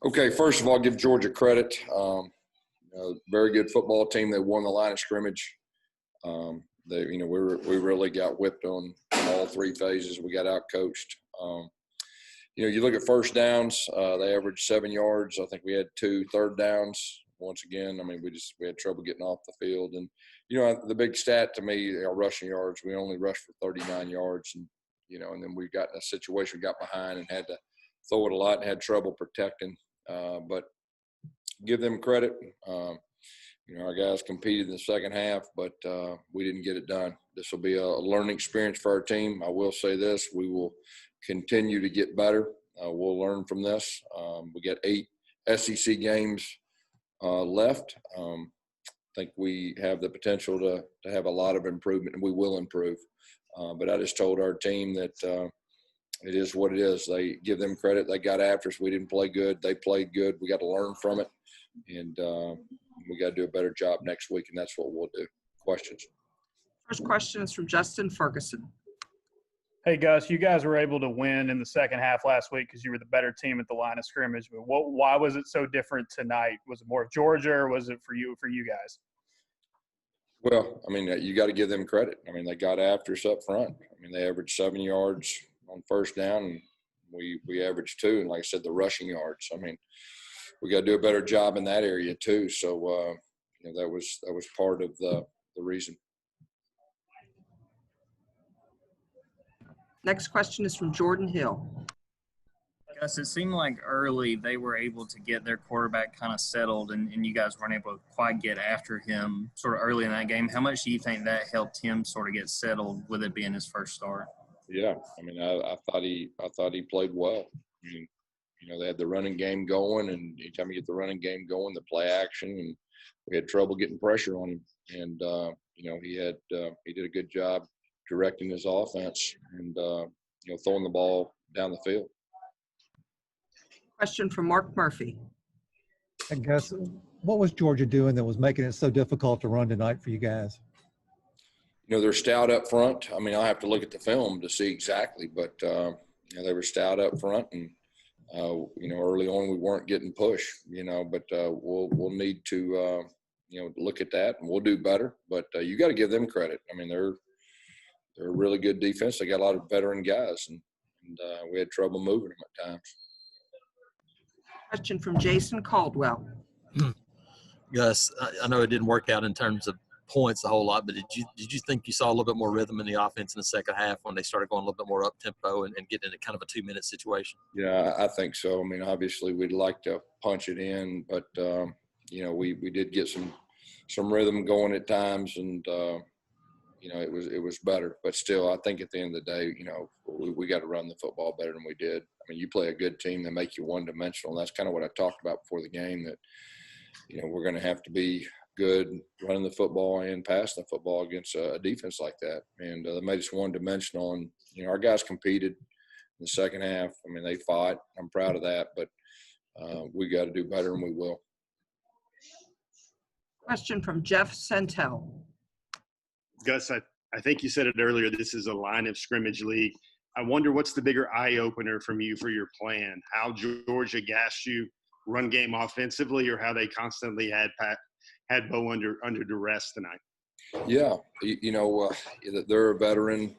Okay, first of all, give Georgia credit. Very good football team. They won the line of scrimmage. We really got whipped on all three phases. We got out coached. You look at first downs. They averaged 7 yards. I think we had 2 third downs. Once again, we had trouble getting off the field. And the big stat to me, rushing yards. We only rushed for 39 yards, and then we got in a situation, we got behind and had to throw it a lot and had trouble protecting. But give them credit. Our guys competed in the second half, but we didn't get it done. This will be a learning experience for our team. I will say this: we will continue to get better. We'll learn from this. We got 8 SEC games left. I think we have the potential to have a lot of improvement, and we will improve. But I just told our team that it is what it is. They give them credit. They got after us. We didn't play good. They played good. We got to learn from it, and we got to do a better job next week, and that's what we'll do. Questions? First question is from Justin Ferguson. Hey, Gus, you guys were able to win in the second half last week because you were the better team at the line of scrimmage. But why was it so different tonight? Was it more of Georgia, or was it for you guys? Well, you got to give them credit. They got after us up front. They averaged 7 yards on first down, and we averaged 2. And like I said, the rushing yards. We got to do a better job in that area too. So, that was part of the reason. Next question is from Jordan Hill. Gus, it seemed like early they were able to get their quarterback kind of settled, and you guys weren't able to quite get after him sort of early in that game. How much do you think that helped him sort of get settled with it being his first start? Yeah, I thought he played well. They had the running game going, and anytime you get the running game going, the play action, and we had trouble getting pressure on him. And he did a good job directing his offense and throwing the ball down the field. Question from Mark Murphy. I guess, what was Georgia doing that was making it so difficult to run tonight for you guys? They're stout up front. I'll have to look at the film to see exactly, but they were stout up front, and early on we weren't getting push. But we'll need to look at that, and we'll do better. But you got to give them credit. They're a really good defense. They got a lot of veteran guys, and we had trouble moving them at times. Question from Jason Caldwell. Gus, I know it didn't work out in terms of points a whole lot, but did you think you saw a little bit more rhythm in the offense in the second half when they started going a little bit more up tempo and getting into kind of a 2-minute situation? Yeah, I think so. Obviously we'd like to punch it in, but we did get some rhythm going at times, and it was better. But still, I think at the end of the day, we got to run the football better than we did. You play a good team, they make you one-dimensional. And that's kind of what I talked about before the game, that we're going to have to be good running the football and passing the football against a defense like that. And they made us one-dimensional. And our guys competed in the second half. They fought. I'm proud of that. But we got to do better, and we will. Question from Jeff Santel. Gus, I think you said it earlier, this is a line of scrimmage league. I wonder what's the bigger eye-opener from you for your plan, how Georgia gassed you run game offensively, or how they constantly had Bo under duress tonight? Yeah, they're a veteran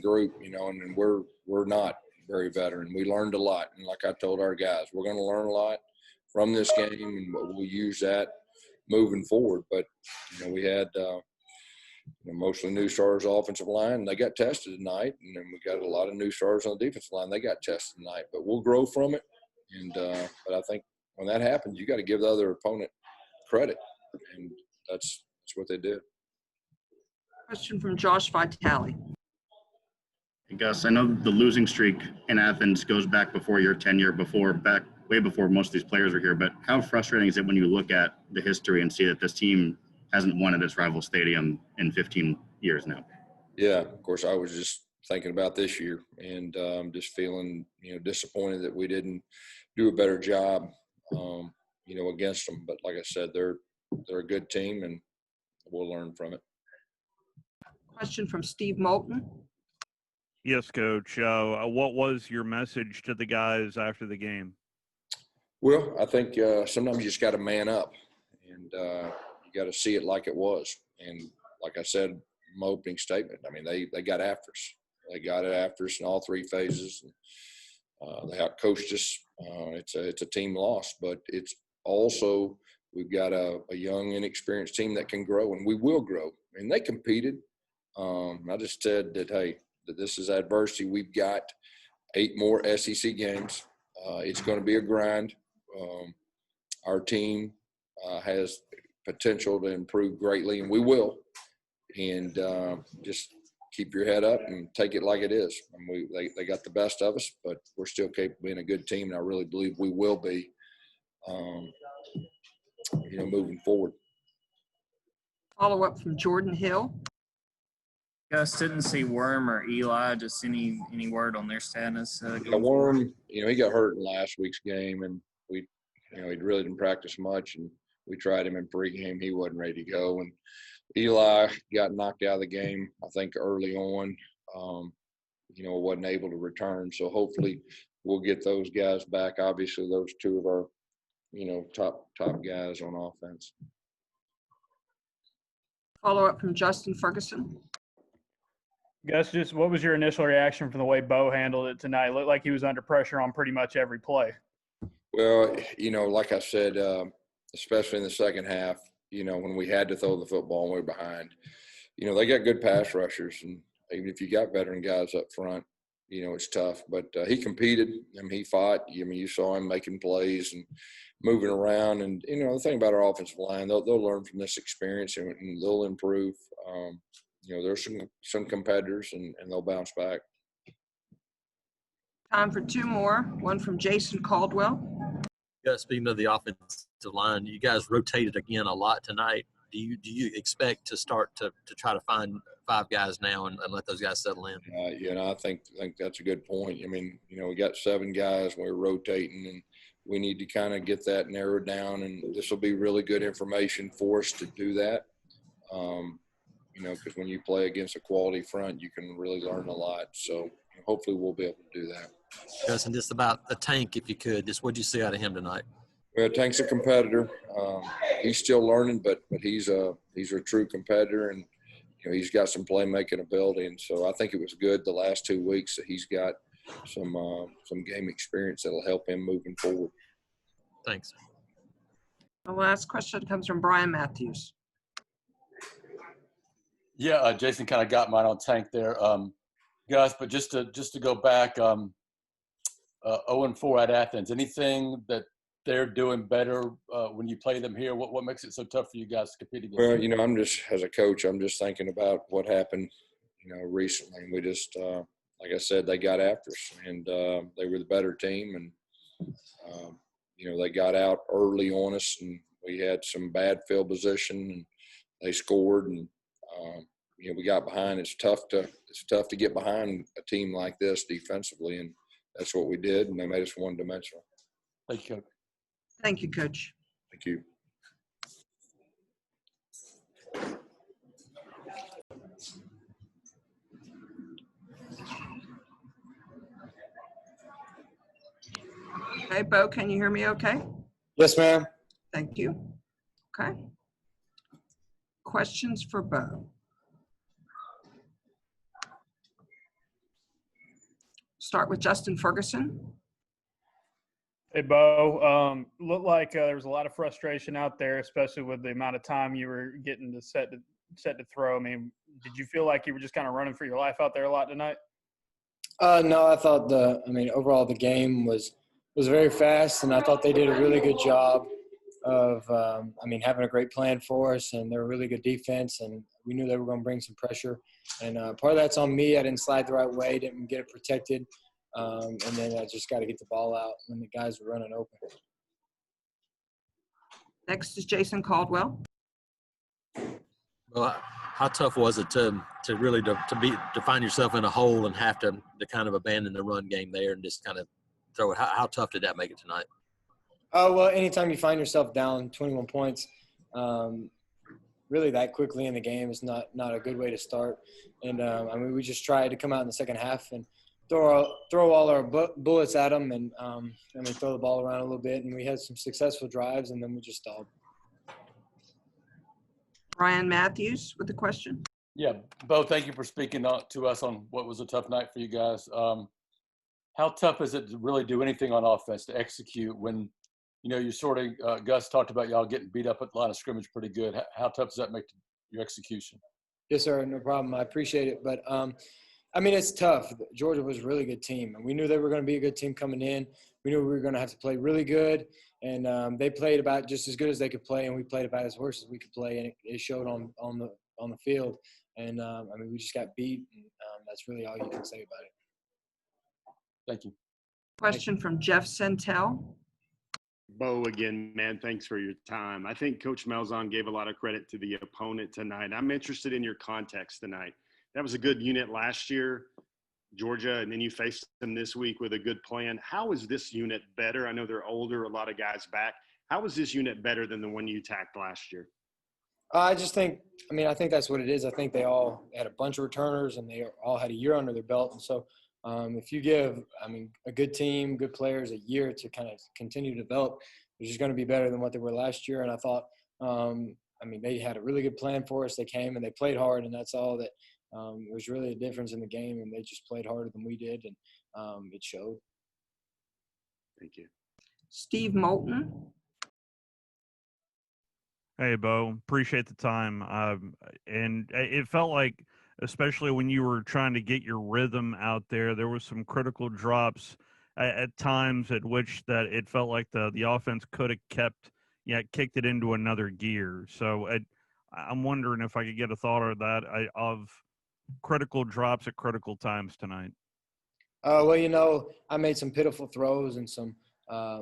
group, and we're not very veteran. We learned a lot, and like I told our guys, we're going to learn a lot from this game, and we'll use that moving forward. But we had mostly new starters offensive line. They got tested tonight, and then we got a lot of new starters on the defensive line. They got tested tonight, but we'll grow from it. And but I think when that happens, you got to give the other opponent credit, and that's what they did. Question from Josh Vitale. Gus, I know the losing streak in Athens goes back before your tenure, way before most of these players were here. But how frustrating is it when you look at the history and see that this team hasn't won at its rival stadium in 15 years now? Yeah, of course, I was just thinking about this year, and just feeling, disappointed that we didn't do a better job, against them. But like I said, they're a good team, and we'll learn from it. Question from Steve Moulton. Yes, Coach. What was your message to the guys after the game? Well, I think sometimes you just got to man up, and you got to see it like it was. And like I said in my opening statement, I mean, they got after us. They got it after us in all three phases. And, they outcoached us. It's a team loss, but it's also we've got a young, inexperienced team that can grow, and we will grow. And they competed. I just said that, hey, that this is adversity. We've got 8 more SEC games. It's going to be a grind. Our team has potential to improve greatly, and we will. And just keep your head up and take it like it is. And they got the best of us, but we're still capable of being a good team, and I really believe we will be, moving forward. Follow-up from Jordan Hill. Gus, didn't see Worm or Eli. Just any word on their status? Worm, he got hurt in last week's game, and he really didn't practice much, and we tried him in pregame. He wasn't ready to go, and Eli got knocked out of the game, I think, early on. Wasn't able to return. So hopefully we'll get those guys back. Obviously, those 2 of our, top guys on offense. Follow-up from Justin Ferguson. Gus, just what was your initial reaction from the way Bo handled it tonight? It looked like he was under pressure on pretty much every play. Well, like I said, especially in the second half, when we had to throw the football and we were behind, they got good pass rushers. And even if you got veteran guys up front, it's tough. But he competed. He fought. You saw him making plays and moving around. And, the thing about our offensive line, they'll learn from this experience and they'll improve. There's some competitors, and they'll bounce back. Time for 2 more. One from Jason Caldwell. Speaking of the offensive line, you guys rotated again a lot tonight. Do you expect to start to try to find 5 guys now and let those guys settle in? I think that's a good point. We got 7 guys, and we're rotating, and we need to kind of get that narrowed down, and this will be really good information for us to do that. Because when you play against a quality front, you can really learn a lot. So hopefully we'll be able to do that. Gus, and just about the Tank, if you could, just what did you see out of him tonight? Well, Tank's a competitor. He's still learning, but he's a true competitor, and he's got some playmaking ability. And so I think it was good the last 2 weeks that he's got some game experience that'll help him moving forward. Thanks. The last question comes from Brian Matthews. Yeah, Jason kind of got mine on Tank there, Gus. But just to go back, 0-4 at Athens. Anything that they're doing better when you play them here? What makes it so tough for you guys to compete against? Well, I'm just, as a coach, I'm just thinking about what happened, recently. And we just, like I said, they got after us, and they were the better team, and they got out early on us, and we had some bad field position, and they scored, and we got behind. It's tough to get behind a team like this defensively, and that's what we did, and they made us one-dimensional. Thank you. Thank you, Coach. Thank you. Okay, Bo, can you hear me okay? Yes, ma'am. Thank you. Okay. Questions for Bo? Start with Justin Ferguson. Hey, Bo. Looked like there was a lot of frustration out there, especially with the amount of time you were getting to set to throw. Did you feel like you were just kind of running for your life out there a lot tonight? No, I thought overall the game was very fast, and I thought they did a really good job of having a great plan for us, and they're a really good defense, and we knew they were going to bring some pressure. And part of that's on me. I didn't slide the right way, didn't get it protected, and then I just got to get the ball out when the guys were running open. Next is Jason Caldwell. Well, how tough was it to really find yourself in a hole and have to kind of abandon the run game there and just kind of throw it? How tough did that make it tonight? Well, anytime you find yourself down 21 points, really that quickly in the game is not a good way to start. And we just tried to come out in the second half and throw all our bullets at them and throw the ball around a little bit. And we had some successful drives, and then we just stalled. Ryan Matthews with the question. Yeah, Bo, thank you for speaking to us on what was a tough night for you guys. How tough is it to really do anything on offense, to execute when, you sort of, Gus talked about y'all getting beat up at the line of scrimmage pretty good. How tough does that make your execution? Yes, sir. No problem. I appreciate it. But, it's tough. Georgia was a really good team, and we knew they were going to be a good team coming in. We knew we were going to have to play really good, and they played about just as good as they could play, and we played about as worse as we could play, and it showed on the field. And, we just got beat, and that's really all you can say about it. Thank you. Question from Jeff Centel. Bo, again, man, thanks for your time. I think Coach Malzahn gave a lot of credit to the opponent tonight. I'm interested in your context tonight. That was a good unit last year, Georgia, and then you faced them this week with a good plan. How is this unit better? I know they're older, a lot of guys back. How is this unit better than the one you attacked last year? I just think – I think that's what it is. I think they all had a bunch of returners, and they all had a year under their belt. And so if you give, a good team, good players a year to kind of continue to develop, they're just going to be better than what they were last year. And I thought, they had a really good plan for us. They came and they played hard, and that's all that was really a difference in the game. And they just played harder than we did, and it showed. Thank you. Steve Moulton. Hey, Bo, appreciate the time. And it felt like, especially when you were trying to get your rhythm out there, there was some critical drops at times at which that it felt like the offense could have kicked it into another gear. So I'm wondering if I could get a thought of that, of critical drops at critical times tonight. I made some pitiful throws and some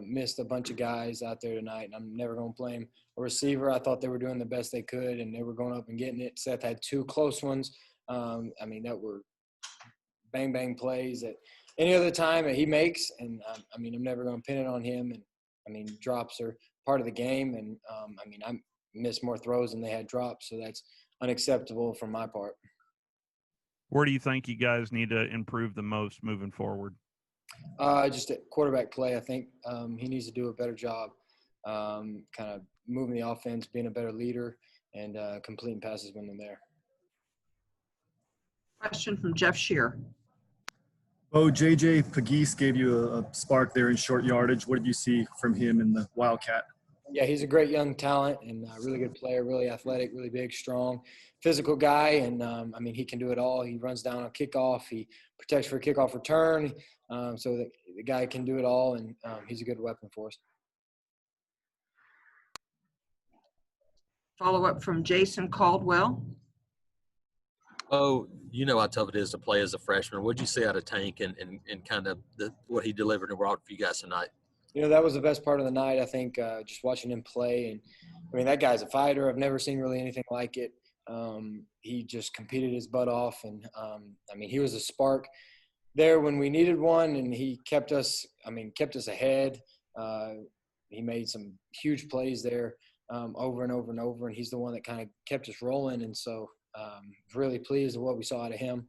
missed a bunch of guys out there tonight, and I'm never going to blame a receiver. I thought they were doing the best they could, and they were going up and getting it. Seth had two close ones. That were bang plays at any other time that he makes, and I'm never going to pin it on him. And drops are part of the game, and I missed more throws than they had drops, so that's unacceptable from my part. Where do you think you guys need to improve the most moving forward? Just at quarterback play, I think he needs to do a better job, kind of moving the offense, being a better leader, and completing passes when they're there. Question from Jeff Shear. J.J. Pegues gave you a spark there in short yardage. What did you see from him in the Wildcat? Yeah, he's a great young talent and a really good player, really athletic, really big, strong, physical guy. And, he can do it all. He runs down on kickoff. He protects for a kickoff return. So the guy can do it all, and he's a good weapon for us. Follow-up from Jason Caldwell. Oh, you know how tough it is to play as a freshman. What did you see out of Tank and kind of what he delivered and brought for you guys tonight? That was the best part of the night, I think, just watching him play. And, that guy's a fighter. I've never seen really anything like it. He just competed his butt off. And, he was a spark there when we needed one, and he kept us ahead. He made some huge plays there over and over and over, and he's the one that kind of kept us rolling. And so really pleased with what we saw out of him.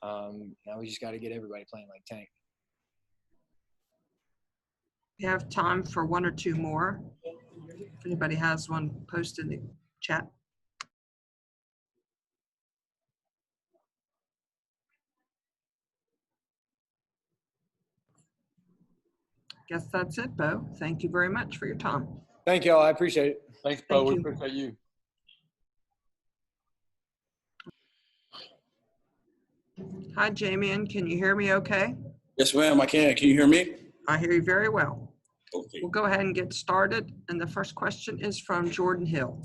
Now we just got to get everybody playing like Tank. We have time for one or two more. If anybody has one, post in the chat. Guess that's it, Bo. Thank you very much for your time. Thank you all. I appreciate it. Thanks, Bo. We appreciate you. Hi, Jamian. Can you hear me okay? Yes, ma'am, I can. Can you hear me? I hear you very well. Okay. We'll go ahead and get started. And the first question is from Jordan Hill.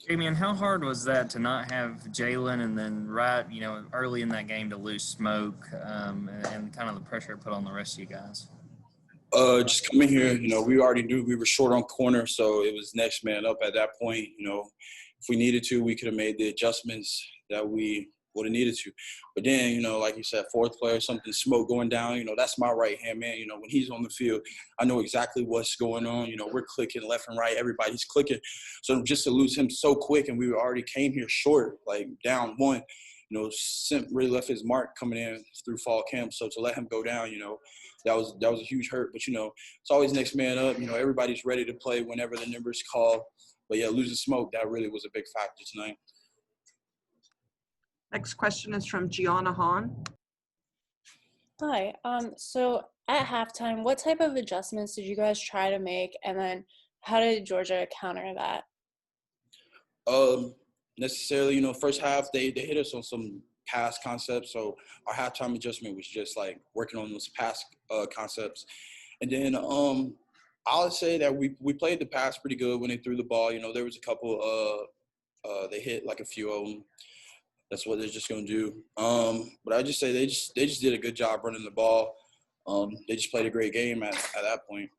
Jamian, how hard was that to not have Jalen and then early in that game to lose Smoke and kind of the pressure it put on the rest of you guys? Just coming here, we already knew we were short on corner, so it was next man up at that point. If we needed to, we could have made the adjustments that we would have needed to. But then, like you said, fourth player, something, Smoke going down, that's my right-hand man. When he's on the field, I know exactly what's going on. We're clicking left and right. Everybody's clicking. So just to lose him so quick, and we already came here short, like down one, really left his mark coming in through fall camp. So to let him go down, that was a huge hurt. But, it's always next man up. Everybody's ready to play whenever the numbers call. But, yeah, losing Smoke, that really was a big factor tonight. Next question is from Gianna Hahn. Hi. So at halftime, what type of adjustments did you guys try to make? And then how did Georgia counter that? Necessarily, first half, they hit us on some pass concepts. So our halftime adjustment was just like working on those pass concepts. And then I would say that we played the pass pretty good when they threw the ball. There was a couple, they hit like a few of them. That's what they're just going to do. But I just say they just did a good job running the ball. They just played a great game at that point.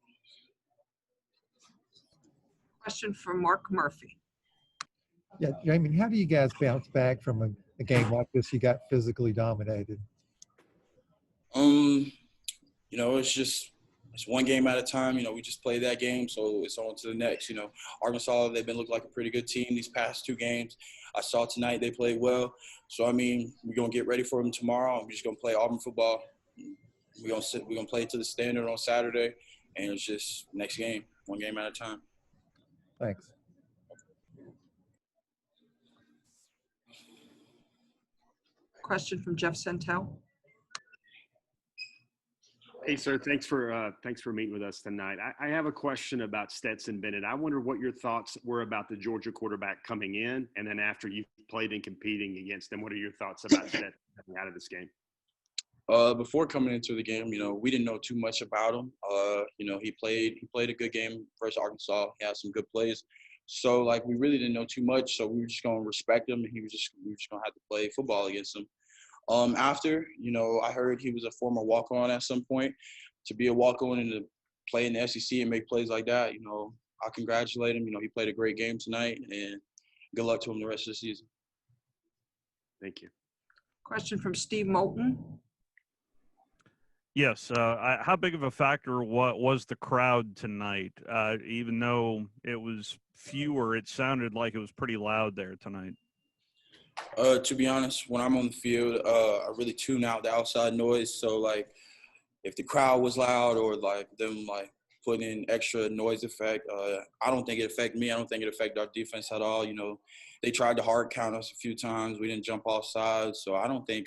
Question from Mark Murphy. Yeah, how do you guys bounce back from a game like this? You got physically dominated. It's one game at a time. We just played that game, so it's on to the next. Arkansas, they've been looking like a pretty good team these past 2 games. I saw tonight they played well. So, we're going to get ready for them tomorrow. We're just going to play Auburn football. We're going to play to the standard on Saturday, and it's just next game, one game at a time. Thanks. Question from Jeff Sentell. Hey, sir. Thanks for meeting with us tonight. I have a question about Stetson Bennett. I wonder what your thoughts were about the Georgia quarterback coming in, and then after you've played and competing against him, what are your thoughts about Stetson coming out of this game? Before coming into the game, we didn't know too much about him. He played a good game versus Arkansas. He had some good plays. So, we really didn't know too much. So we were just going to respect him, and we were just going to have to play football against him. After, I heard he was a former walk-on at some point. To be a walk-on and to play in the SEC and make plays like that, I congratulate him. He played a great game tonight, and good luck to him the rest of the season. Thank you. Question from Steve Moulton. Yes. How big of a factor was the crowd tonight? Even though it was fewer, it sounded like it was pretty loud there tonight. To be honest, when I'm on the field, I really tune out the outside noise. So, if the crowd was loud or, them, putting in extra noise effect, I don't think it affected me. I don't think it affected our defense at all. They tried to hard count us a few times. We didn't jump off sides. So, I don't think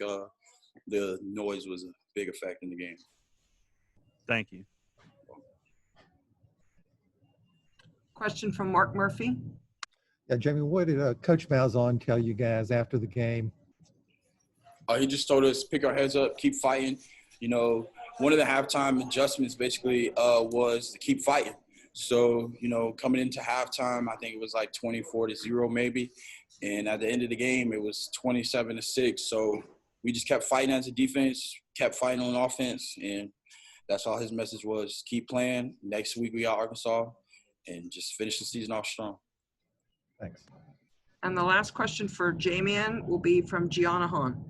the noise was a big effect in the game. Thank you. Question from Mark Murphy. Yeah, Jamie, what did Coach Malzahn tell you guys after the game? He just told us pick our heads up, keep fighting. One of the halftime adjustments basically was to keep fighting. So, coming into halftime, I think it was 24-0 maybe. And at the end of the game, it was 27-6. So we just kept fighting as a defense, kept fighting on offense. And that's all his message was. Keep playing. Next week we got Arkansas and just finish the season off strong. Thanks. And the last question for J-Man will be from Gianna Hahn.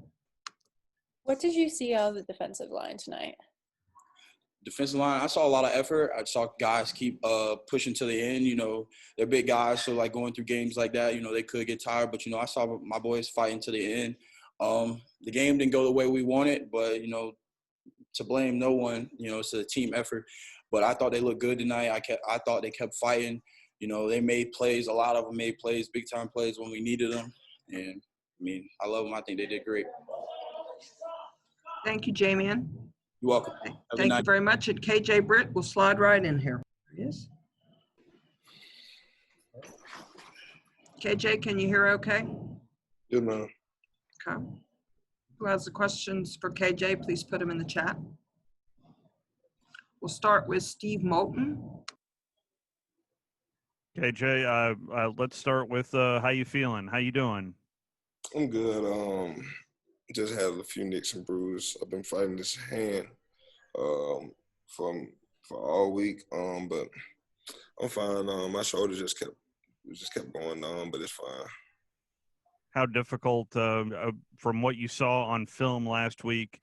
What did you see out of the defensive line tonight? Defensive line, I saw a lot of effort. I saw guys keep pushing to the end. They're big guys, so going through games like that, they could get tired. But I saw my boys fighting to the end. The game didn't go the way we wanted, but to blame no one. It's a team effort. But I thought they looked good tonight. I thought they kept fighting. They made plays. A lot of them made plays, big time plays when we needed them. And I love them. I think they did great. Thank you, J-Man. You're welcome. Thank you very much. And KJ Britt will slide right in here. There he is. KJ, can you hear okay? Good, man. Okay. Who has the questions for KJ? Please put them in the chat. We'll start with Steve Moulton. KJ, let's start with how you feeling? How you doing? I'm good. Just had a few nicks and bruises. I've been fighting this hand for all week. But I'm fine. My shoulder just kept going on, but it's fine. How difficult, from what you saw on film last week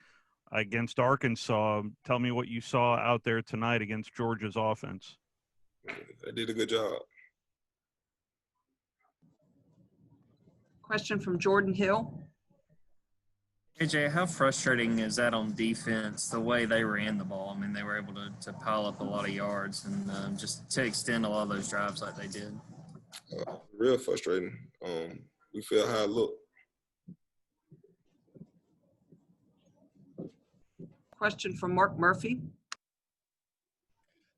against Arkansas, tell me what you saw out there tonight against Georgia's offense. They did a good job. Question from Jordan Hill. AJ, how frustrating is that on defense, the way they ran the ball? I mean, they were able to pile up a lot of yards and just to extend a lot of those drives like they did. Real frustrating. We feel how it looked. Question from Mark Murphy.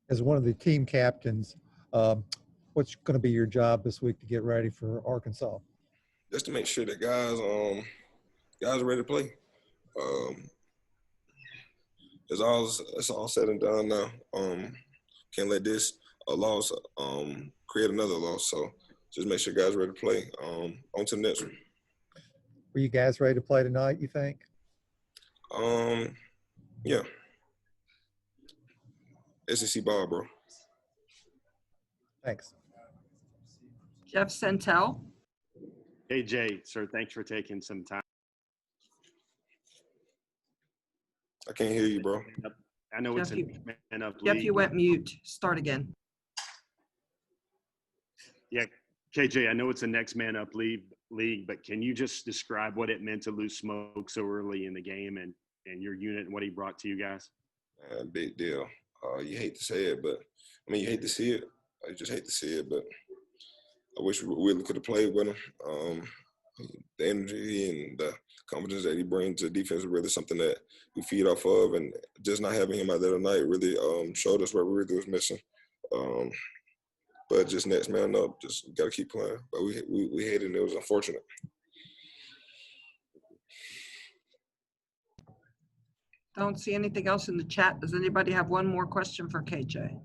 As one of the team captains, what's going to be your job this week to get ready for Arkansas? Just to make sure that guys are ready to play. It's all said and done now. Can't let this loss create another loss. So just make sure guys are ready to play. On to the next one. Were you guys ready to play tonight, you think? Yeah. SEC ball, bro. Thanks. Jeff Sentel. Hey, Jay, sir, thanks for taking some time. I can't hear you, bro. I know it's Jeff, a man up Jeff, league. you went mute. Start again. Yeah, KJ, I know it's a next man up league, but can you just describe what it meant to lose Smoke so early in the game and your unit and what he brought to you guys? Big deal. You hate to say it, but I mean, you hate to see it. You just hate to see it, but I wish we really could have played with him. The energy and the confidence that he brings to defense is really something that we feed off of, and just not having him out there tonight really showed us what we really was missing. But just next man up, just got to keep playing. But we hated it. It was unfortunate. Don't see anything else in the chat. Does anybody have one more question for KJ?